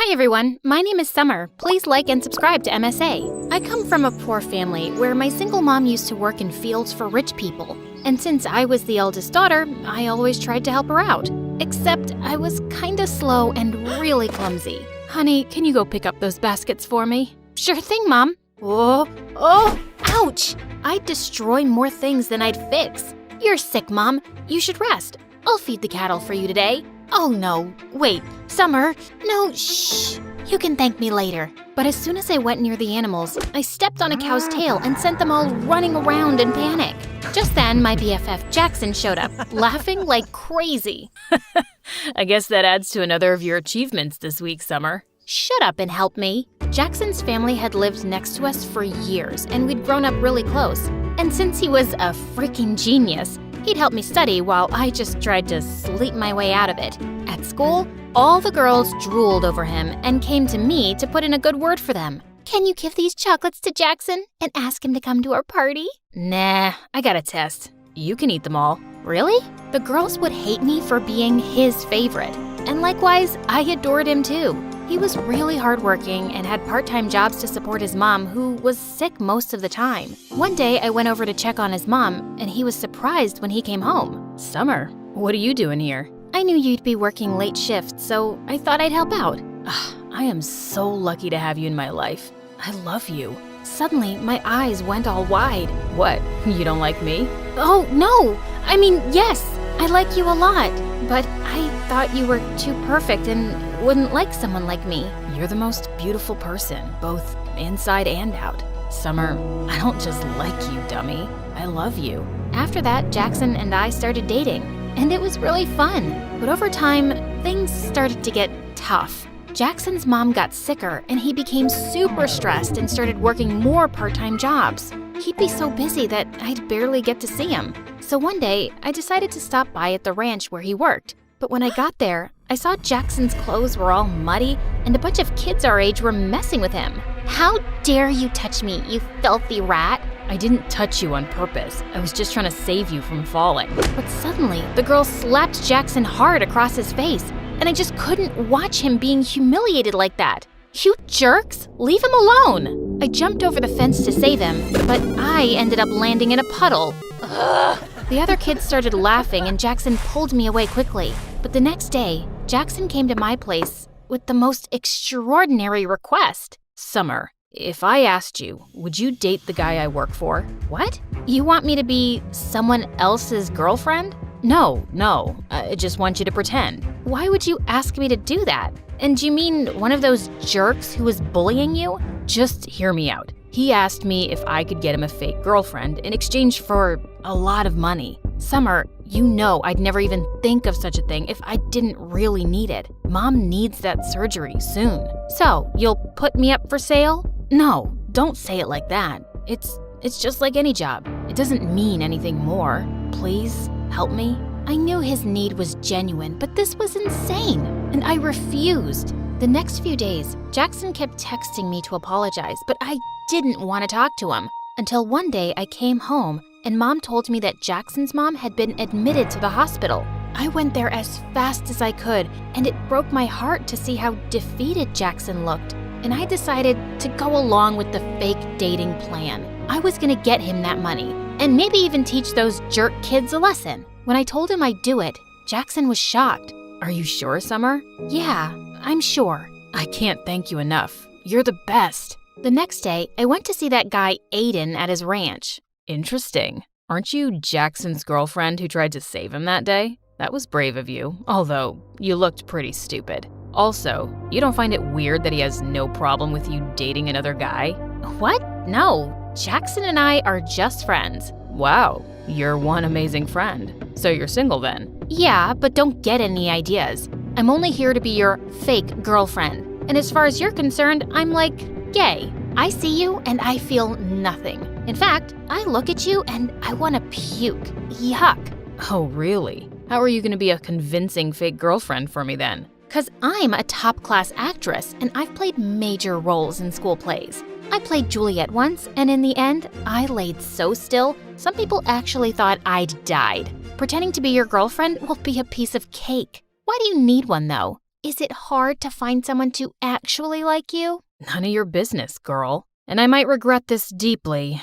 Hi everyone, my name is Summer. Please like and subscribe to MSA. I come from a poor family where my single mom used to work in fields for rich people. And since I was the eldest daughter, I always tried to help her out. Except I was kinda slow and really clumsy. Honey, can you go pick up those baskets for me? Sure thing, Mom. Oh, ouch! I'd destroy more things than I'd fix. You're sick, Mom. You should rest. I'll feed the cattle for you today. Oh no, wait, Summer, no, shh. You can thank me later. But as soon as I went near the animals, I stepped on a cow's tail and sent them all running around in panic. Just then, my BFF Jackson showed up, laughing like crazy. I guess that adds to another of your achievements this week, Summer. Shut up and help me. Jackson's family had lived next to us for years, and we'd grown up really close. And since he was a freaking genius, he'd help me study while I just tried to sleep my way out of it. At school, all the girls drooled over him and came to me to put in a good word for them. Can you give these chocolates to Jackson and ask him to come to our party? Nah, I got a test. You can eat them all. Really? The girls would hate me for being his favorite. And likewise, I adored him too. He was really hardworking and had part-time jobs to support his mom, who was sick most of the time. One day, I went over to check on his mom, and he was surprised when he came home. Summer, what are you doing here? I knew you'd be working late shifts, so I thought I'd help out. I am so lucky to have you in my life. I love you. Suddenly, my eyes went all wide. What, you don't like me? Oh, no! I mean, yes, I like you a lot, but I thought you were too perfect and wouldn't like someone like me. You're the most beautiful person, both inside and out. Summer, I don't just like you, dummy. I love you. After that, Jackson and I started dating, and it was really fun. But over time, things started to get tough. Jackson's mom got sicker, and he became super stressed and started working more part-time jobs. He'd be so busy that I'd barely get to see him. So one day, I decided to stop by at the ranch where he worked. But when I got there, I saw Jackson's clothes were all muddy, and a bunch of kids our age were messing with him. How dare you touch me, you filthy rat? I didn't touch you on purpose. I was just trying to save you from falling. But suddenly, the girl slapped Jackson hard across his face, and I just couldn't watch him being humiliated like that. You jerks, leave him alone. I jumped over the fence to save him, but I ended up landing in a puddle. Ugh. The other kids started laughing, and Jackson pulled me away quickly. But the next day, Jackson came to my place with the most extraordinary request. Summer, if I asked you, would you date the guy I work for? What? You want me to be someone else's girlfriend? No, I just want you to pretend. Why would you ask me to do that? And do you mean one of those jerks who was bullying you? Just hear me out. He asked me if I could get him a fake girlfriend in exchange for a lot of money. Summer, you know I'd never even think of such a thing if I didn't really need it. Mom needs that surgery soon. So, you'll put me up for sale? No, don't say it like that. It's just like any job. It doesn't mean anything more. Please, help me. I knew his need was genuine, but this was insane, and I refused. The next few days, Jackson kept texting me to apologize, but I didn't want to talk to him. Until one day I came home, and Mom told me that Jackson's mom had been admitted to the hospital. I went there as fast as I could, and it broke my heart to see how defeated Jackson looked. And I decided to go along with the fake dating plan. I was gonna get him that money, and maybe even teach those jerk kids a lesson. When I told him I'd do it, Jackson was shocked. Are you sure, Summer? Yeah, I'm sure. I can't thank you enough. You're the best. The next day, I went to see that guy Aiden at his ranch. Interesting. Aren't you Jackson's girlfriend who tried to save him that day? That was brave of you, although you looked pretty stupid. Also, you don't find it weird that he has no problem with you dating another guy? What? No, Jackson and I are just friends. Wow, you're one amazing friend. So you're single then? Yeah, but don't get any ideas. I'm only here to be your fake girlfriend. And as far as you're concerned, I'm like gay. I see you and I feel nothing. In fact, I look at you and I want to puke. Yuck. Oh, really? How are you going to be a convincing fake girlfriend for me then? 'Cause I'm a top-class actress and I've played major roles in school plays. I played Juliet once, and in the end, I laid so still, some people actually thought I'd died. Pretending to be your girlfriend will be a piece of cake. Why do you need one, though? Is it hard to find someone to actually like you? None of your business, girl. And I might regret this deeply,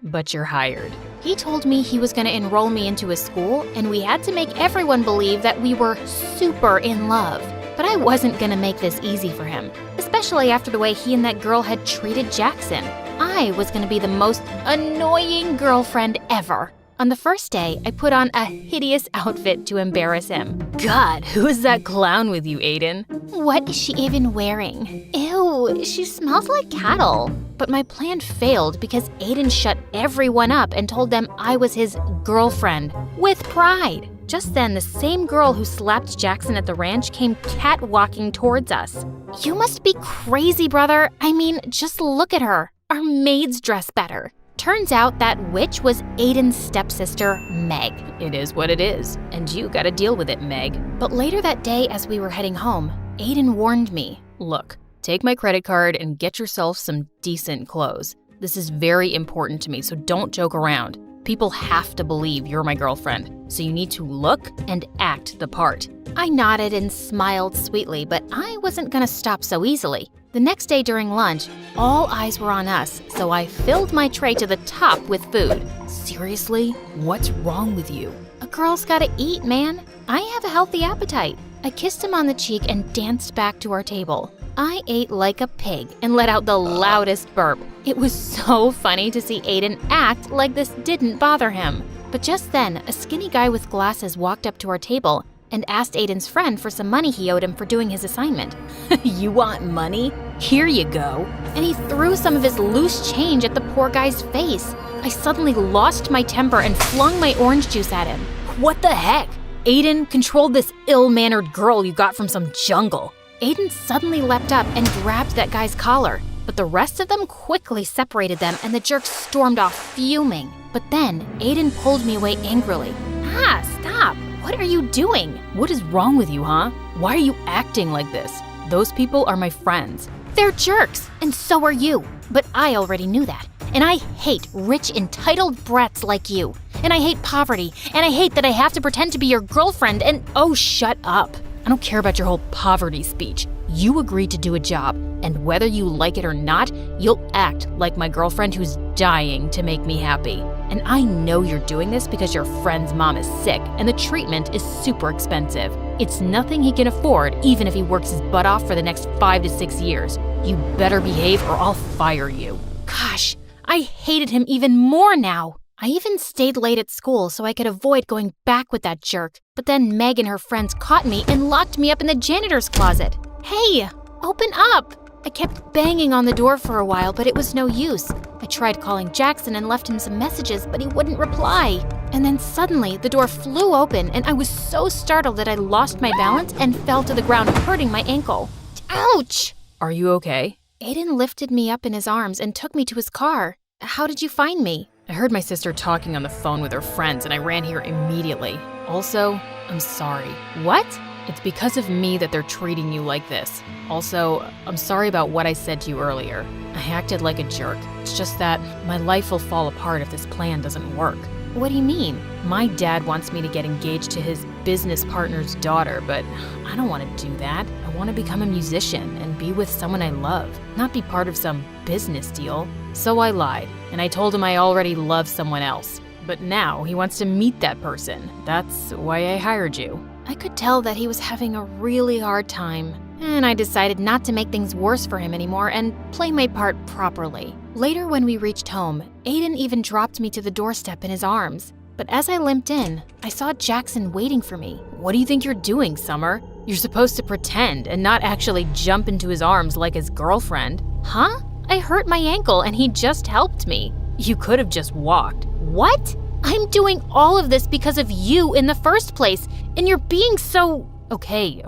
but you're hired. He told me he was going to enroll me into a school, and we had to make everyone believe that we were super in love. But I wasn't going to make this easy for him, especially after the way he and that girl had treated Jackson. I was going to be the most annoying girlfriend ever. On the first day, I put on a hideous outfit to embarrass him. God, who is that clown with you, Aiden? What is she even wearing? Ew, she smells like cattle. But my plan failed because Aiden shut everyone up and told them I was his girlfriend, with pride. Just then, the same girl who slapped Jackson at the ranch came catwalking towards us. You must be crazy, brother. I mean, just look at her. Our maids dress better. Turns out that witch was Aiden's stepsister, Meg. It is what it is, and you gotta deal with it, Meg. But later that day, as we were heading home, Aiden warned me. Look, take my credit card and get yourself some decent clothes. This is very important to me, so don't joke around. People have to believe you're my girlfriend, so you need to look and act the part. I nodded and smiled sweetly, but I wasn't gonna stop so easily. The next day during lunch, all eyes were on us, so I filled my tray to the top with food. Seriously? What's wrong with you? A girl's gotta eat, man. I have a healthy appetite. I kissed him on the cheek and danced back to our table. I ate like a pig and let out the loudest burp. It was so funny to see Aiden act like this didn't bother him. But just then, a skinny guy with glasses walked up to our table and asked Aiden's friend for some money he owed him for doing his assignment. You want money? Here you go. And he threw some of his loose change at the poor guy's face. I suddenly lost my temper and flung my orange juice at him. What the heck? Aiden, control this ill-mannered girl you got from some jungle. Aiden suddenly leapt up and grabbed that guy's collar, but the rest of them quickly separated them and the jerk stormed off fuming. But then Aiden pulled me away angrily. Ah, stop! What are you doing? What is wrong with you, huh? Why are you acting like this? Those people are my friends. They're jerks, and so are you. But I already knew that. And I hate rich, entitled brats like you. And I hate poverty. And I hate that I have to pretend to be your girlfriend and— Oh, shut up. I don't care about your whole poverty speech. You agreed to do a job, and whether you like it or not, you'll act like my girlfriend who's dying to make me happy. And I know you're doing this because your friend's mom is sick, and the treatment is super expensive. It's nothing he can afford, even if he works his butt off for the next 5 to 6 years. You better behave or I'll fire you. Gosh, I hated him even more now. I even stayed late at school so I could avoid going back with that jerk. But then Meg and her friends caught me and locked me up in the janitor's closet. Hey, open up! I kept banging on the door for a while, but it was no use. I tried calling Jackson and left him some messages, but he wouldn't reply. And then suddenly, the door flew open, and I was so startled that I lost my balance and fell to the ground, hurting my ankle. Ouch! Are you okay? Aiden lifted me up in his arms and took me to his car. How did you find me? I heard my sister talking on the phone with her friends, and I ran here immediately. Also, I'm sorry. What? It's because of me that they're treating you like this. Also, I'm sorry about what I said to you earlier. I acted like a jerk. It's just that my life will fall apart if this plan doesn't work. What do you mean? My dad wants me to get engaged to his business partner's daughter, but I don't want to do that. I want to become a musician and be with someone I love, not be part of some business deal. So I lied, and I told him I already love someone else. But now he wants to meet that person. That's why I hired you. I could tell that he was having a really hard time, and I decided not to make things worse for him anymore and play my part properly. Later, when we reached home, Aiden even dropped me to the doorstep in his arms. But as I limped in, I saw Jackson waiting for me. What do you think you're doing, Summer? You're supposed to pretend and not actually jump into his arms like his girlfriend. Huh? I hurt my ankle and he just helped me. You could have just walked. What? I'm doing all of this because of you in the first place, and you're being so— Okay.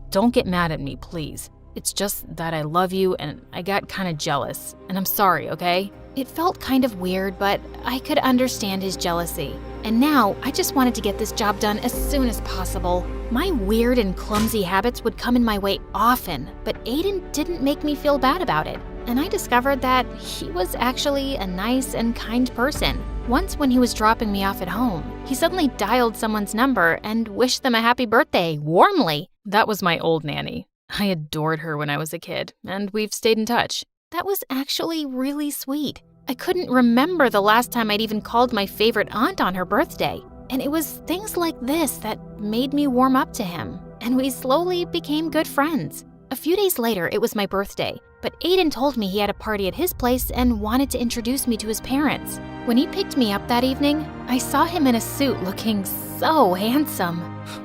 Don't get mad at me, please. It's just that I love you and I got kind of jealous, and I'm sorry, okay? It felt kind of weird, but I could understand his jealousy. And now I just wanted to get this job done as soon as possible. My weird and clumsy habits would come in my way often, but Aiden didn't make me feel bad about it. And I discovered that he was actually a nice and kind person. Once when he was dropping me off at home, he suddenly dialed someone's number and wished them a happy birthday, warmly. That was my old nanny. I adored her when I was a kid, and we've stayed in touch. That was actually really sweet. I couldn't remember the last time I'd even called my favorite aunt on her birthday. And it was things like this that made me warm up to him. And we slowly became good friends. A few days later, it was my birthday, but Aiden told me he had a party at his place and wanted to introduce me to his parents. When he picked me up that evening, I saw him in a suit looking so handsome.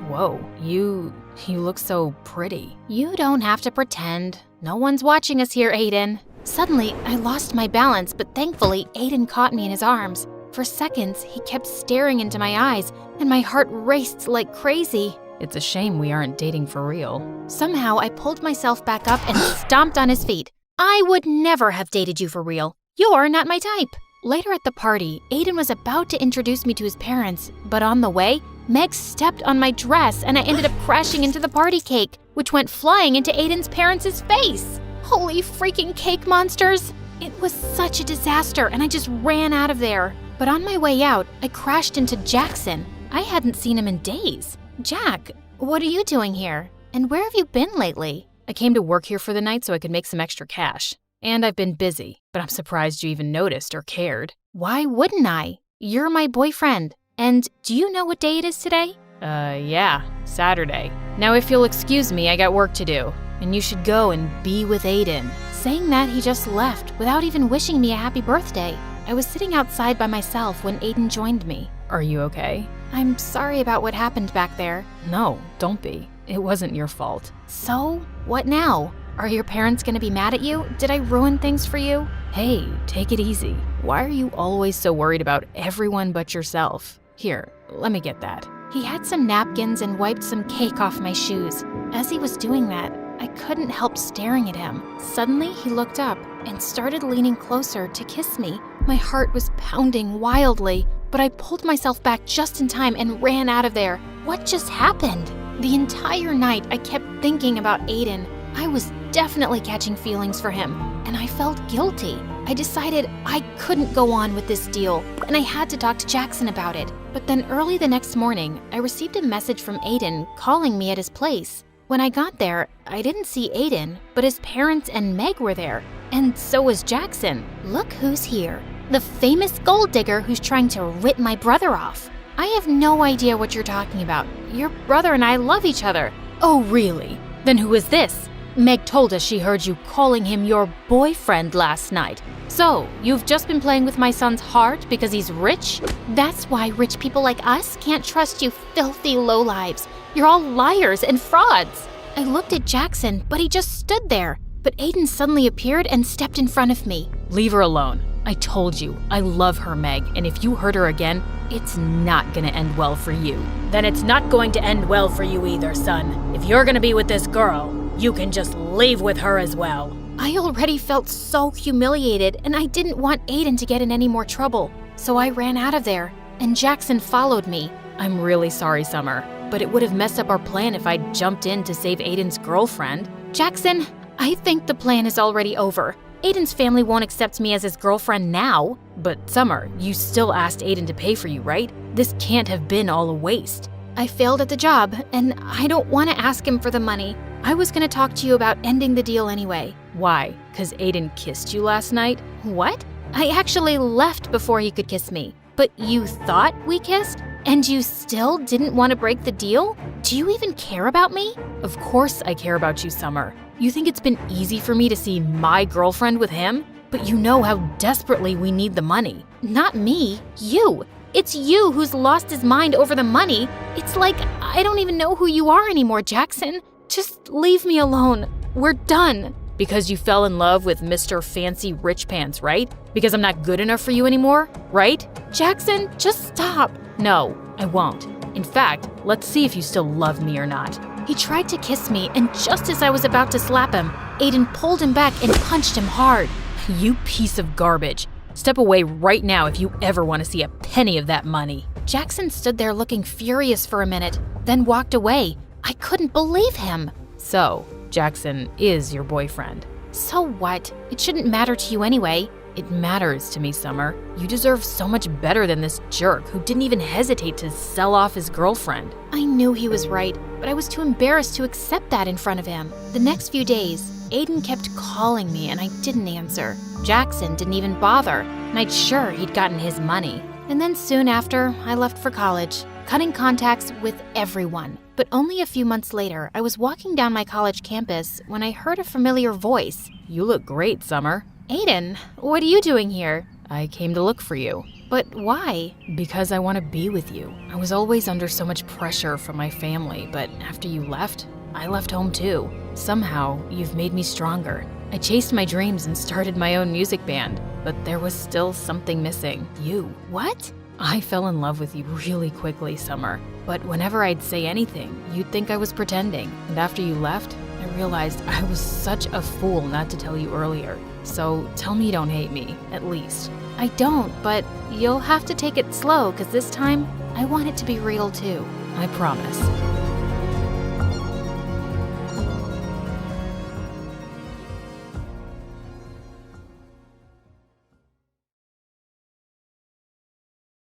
Whoa, you look so pretty. You don't have to pretend. No one's watching us here, Aiden. Suddenly, I lost my balance, but thankfully, Aiden caught me in his arms. For seconds, he kept staring into my eyes, and my heart raced like crazy. It's a shame we aren't dating for real. Somehow, I pulled myself back up and stomped on his feet. I would never have dated you for real. You're not my type. Later at the party, Aiden was about to introduce me to his parents, but on the way, Meg stepped on my dress and I ended up crashing into the party cake, which went flying into Aiden's parents' face. Holy freaking cake monsters! It was such a disaster and I just ran out of there. But on my way out, I crashed into Jackson. I hadn't seen him in days. Jack, what are you doing here? And where have you been lately? I came to work here for the night so I could make some extra cash. And I've been busy, but I'm surprised you even noticed or cared. Why wouldn't I? You're my boyfriend. And do you know what day it is today? Yeah, Saturday. Now if you'll excuse me, I got work to do. And you should go and be with Aiden. Saying that, he just left without even wishing me a happy birthday. I was sitting outside by myself when Aiden joined me. Are you okay? I'm sorry about what happened back there. No, don't be. It wasn't your fault. So, what now? Are your parents gonna be mad at you? Did I ruin things for you? Hey, take it easy. Why are you always so worried about everyone but yourself? Here, let me get that. He had some napkins and wiped some cake off my shoes. As he was doing that, I couldn't help staring at him. Suddenly, he looked up and started leaning closer to kiss me. My heart was pounding wildly, but I pulled myself back just in time and ran out of there. What just happened? The entire night, I kept thinking about Aiden. I was definitely catching feelings for him, and I felt guilty. I decided I couldn't go on with this deal, and I had to talk to Jackson about it. But then early the next morning, I received a message from Aiden calling me at his place. When I got there, I didn't see Aiden, but his parents and Meg were there, and so was Jackson. Look who's here. The famous gold digger who's trying to rip my brother off. I have no idea what you're talking about. Your brother and I love each other. Oh, really? Then who is this? Meg told us she heard you calling him your boyfriend last night. So, you've just been playing with my son's heart because he's rich? That's why rich people like us can't trust you filthy lowlives. You're all liars and frauds. I looked at Jackson, but he just stood there. But Aiden suddenly appeared and stepped in front of me. Leave her alone. I told you, I love her, Meg, and if you hurt her again, it's not gonna end well for you. Then it's not going to end well for you either, son. If you're gonna be with this girl, you can just leave with her as well. I already felt so humiliated, and I didn't want Aiden to get in any more trouble. So I ran out of there, and Jackson followed me. I'm really sorry, Summer, but it would have messed up our plan if I'd jumped in to save Aiden's girlfriend. Jackson, I think the plan is already over. Aiden's family won't accept me as his girlfriend now. But Summer, you still asked Aiden to pay for you, right? This can't have been all a waste. I failed at the job, and I don't want to ask him for the money. I was going to talk to you about ending the deal anyway. Why? 'Cause Aiden kissed you last night? What? I actually left before he could kiss me. But you thought we kissed? And you still didn't want to break the deal? Do you even care about me? Of course I care about you, Summer. You think it's been easy for me to see my girlfriend with him? But you know how desperately we need the money. Not me, you. It's you who's lost his mind over the money. It's like I don't even know who you are anymore, Jackson. Just leave me alone. We're done. Because you fell in love with Mr. Fancy Rich Pants, right? Because I'm not good enough for you anymore, right? Jackson, just stop. No, I won't. In fact, let's see if you still love me or not. He tried to kiss me, and just as I was about to slap him, Aiden pulled him back and punched him hard. You piece of garbage. Step away right now if you ever want to see a penny of that money. Jackson stood there looking furious for a minute, then walked away, I couldn't believe him. So, Jackson is your boyfriend. So what? It shouldn't matter to you anyway. It matters to me, Summer. You deserve so much better than this jerk who didn't even hesitate to sell off his girlfriend. I knew he was right, but I was too embarrassed to accept that in front of him. The next few days, Aiden kept calling me and I didn't answer. Jackson didn't even bother, and I'd sure he'd gotten his money. And then soon after, I left for college, cutting contacts with everyone. But only a few months later, I was walking down my college campus when I heard a familiar voice. You look great, Summer. Aiden, what are you doing here? I came to look for you. But why? Because I want to be with you. I was always under so much pressure from my family, but after you left, I left home too. Somehow, you've made me stronger. I chased my dreams and started my own music band, but there was still something missing. You. What? I fell in love with you really quickly, Summer. But whenever I'd say anything, you'd think I was pretending. And after you left, I realized I was such a fool not to tell you earlier. So tell me you don't hate me, at least. I don't, but you'll have to take it slow, because this time, I want it to be real too. I promise.